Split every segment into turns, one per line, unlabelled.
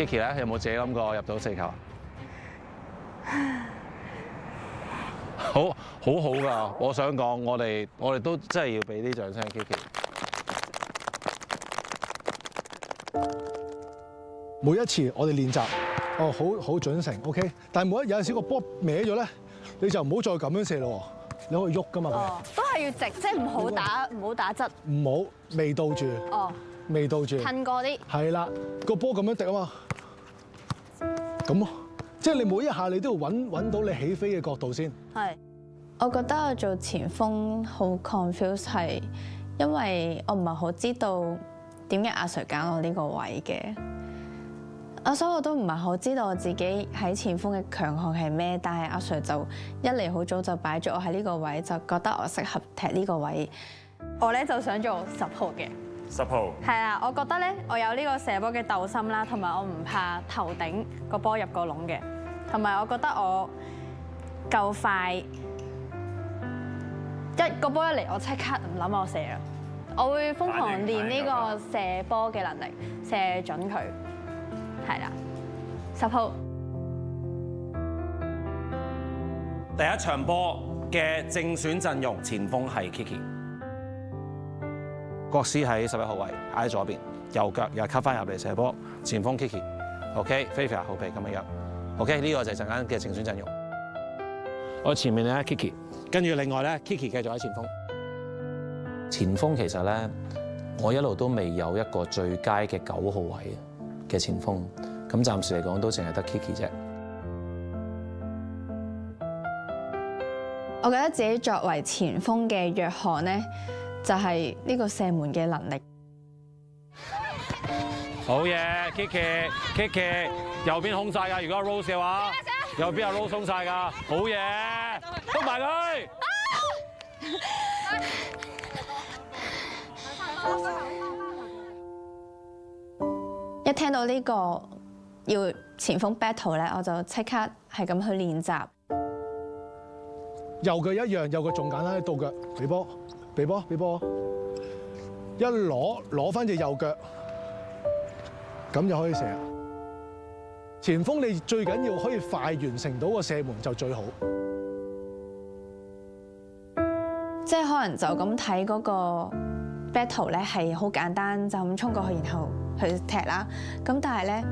Kiki 咧，有冇自己諗過入到4球？好㗎！我想講，我哋都真係要俾啲掌聲 Kiki。
每一次我哋練習，好準成 OK， 但係有陣時個波歪咗咧，你就唔好再咁樣射咯，你可以喐㗎嘛。
哦，都係要直，即係唔好打側。
唔好未到住。哦。未到住。
褪過啲。係
啦，個波咁樣滴啊嘛。咁咯，即係你每一下你都要揾到你起飛嘅角度先。
係。
我覺得我做前鋒好 confuse 係，因為我唔係好知道點解阿 Sir 揀我呢個位嘅。所以我都唔係好知道我自己喺前鋒嘅強項係咩，但係阿 Sir 就一嚟好早就擺咗我喺呢個位，就覺得我適合踢呢個位。
我咧就想做10號嘅。
10號。
係啊，我覺得咧我有呢個射波嘅鬥心啦，同埋我唔怕頭頂個波入個籠嘅，同埋我覺得我夠快，一個波一嚟我即刻唔諗我射啦，我會瘋狂練呢個射波嘅能力，射準佢。係啦，10號。
第一場波嘅正選陣容，前鋒係 Kiki。
國師喺11號位，喺左邊，右腳又吸翻入嚟射波，前鋒 Kiki。OK，Favia 後備咁樣。OK， 呢個就係陣間嘅正選陣容。我前面咧 Kiki， 跟住另外咧 Kiki 繼續喺前鋒。前鋒其實咧，我一路都未有一個最佳嘅9號位嘅前鋒，咁暫時嚟講都淨係得 Kiki 啫。
我覺得自己作為前鋒嘅弱項咧，就係呢個射門嘅能力。
好嘢 ，Kiki， 右邊空晒㗎。如果 Rose 嘅話，右邊有 Rose 空晒㗎。好嘢，捉埋佢。
一聽到呢個要前鋒 battle 咧，我就即刻係咁去練習。
右腳一樣，右腳仲簡單，倒腳俾波，一攞翻隻右腳，咁就可以射啦。前鋒你最緊要可以快完成到個射門就最好。
即係可能就咁睇嗰個 battle 咧係好簡單，就咁衝過去然後去踢啦。咁但係咧，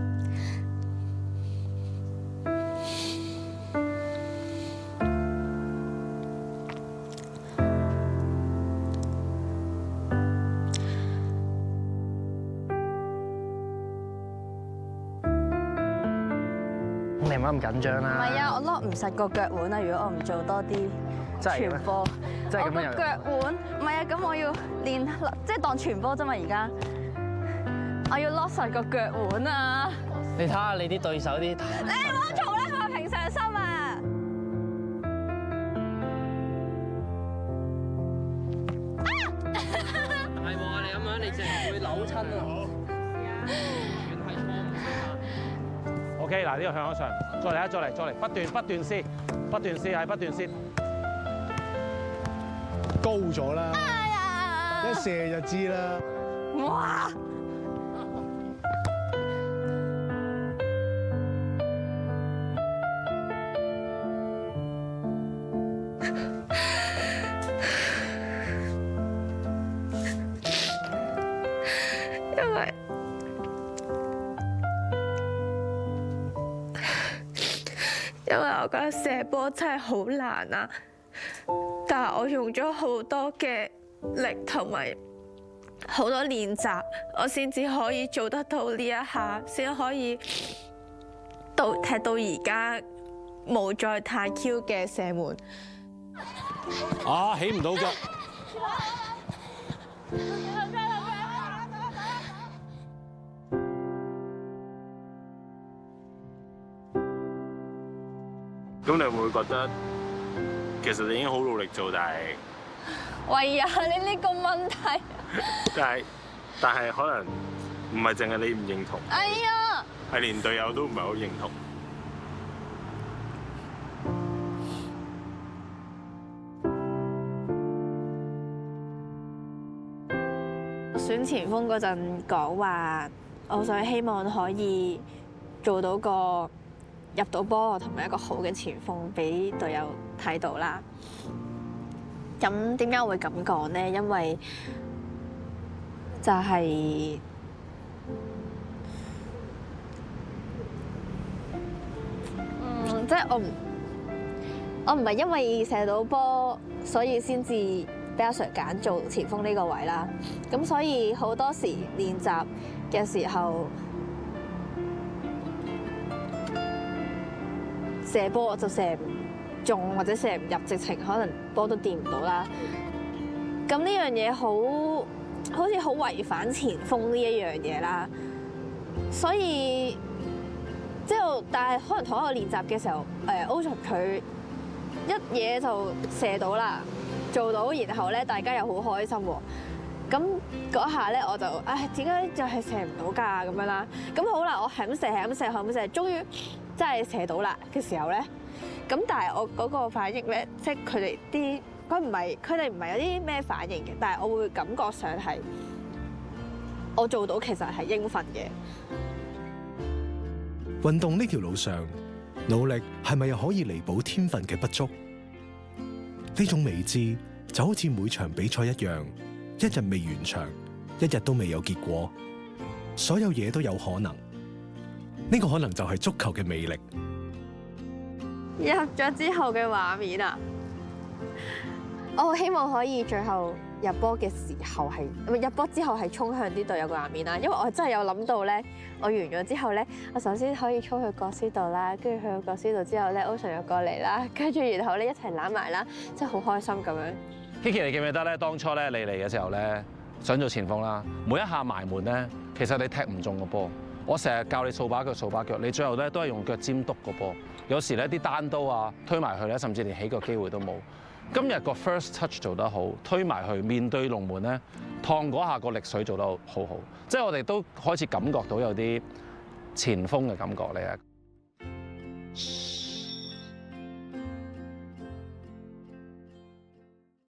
你唔好咁緊張啦。
唔係啊，我攞唔實個腳腕啊！如果我唔做多啲傳波，
真係咁樣
我個腳腕唔係啊，咁我要練，即係當傳波啫嘛。而家我要攞實個腳腕啊！
你睇下你啲對手啲，
你唔好嘈啦，我平常心啊！
係喎，你咁樣你淨係會扭親啊！OK，
嗱呢個向咗上，再嚟，不斷試，係不斷試。
高咗啦，一射就知啦。
哇！
因為我覺得射波真係好難啊，但係我用咗好多嘅力同埋好多練習，我先至可以做得到呢一下，先可以踢到而家冇再太 Q 嘅射門。
啊，起唔到腳。
咁你會唔會覺得其實你已經好努力做，但係
喂呀，你呢個問題，
但係可能唔係淨係你唔認同，
哎呀，
係連隊友都唔係好認同。
選前鋒嗰陣講話，我想希望可以
做到個入到波同埋一個好嘅前鋒俾隊友睇到啦。咁點解我會咁講咧？因為就係、即係我唔係因為射到波，所以先至俾阿 Sir 揀做前鋒呢個位啦。咁所以好多時練習嘅時候，射波就射唔中或者射唔入，直情可能波都掂唔到啦。咁呢樣嘢好似好違反前鋒呢一樣嘢啦。所以之後，但係可能同一個練習嘅時候，Ocean 佢一嘢就射到啦，做到，然後咧大家又好開心喎。咁嗰下咧我就點解就係射唔到㗎咁樣啦？咁好啦，我係咁射，係咁射，係咁射，終於真係射到啦嘅時候咧，咁但係我嗰個反應咧，即係佢哋唔係有啲咩反應嘅，但係我會感覺上係我做到其實係應份嘅。
運動呢條路上，努力係咪又可以彌補天分嘅不足？呢種未知就好似每場比賽一樣，一日未完場，一日都未有結果，所有嘢都有可能。呢個可能就係足球嘅魅力。
入咗之後嘅畫面啊！我好希望可以最後入波嘅時候入波之後係衝向啲隊友嘅畫面啦，因為我真係有諗到咧，我完咗之後咧，我首先可以衝去角絲度啦，跟住去到角絲度之後咧 ，Ocean 又過嚟啦，跟住然後咧一齊攬埋啦，真係好開心咁樣。
Kiki， 你記唔記得咧？當初咧你嚟嘅時候咧，想做前鋒啦，每一下埋門咧，其實你踢唔中個波。我成日教你掃把腳，你最後咧都係用腳尖篤個波。有時咧啲單刀啊推埋去咧，甚至連起腳機會都冇。今日個 first touch 做得好，推埋去面對龍門咧，燙嗰下個力水做得好好，即係我哋都開始感覺到有啲前鋒嘅感覺咧。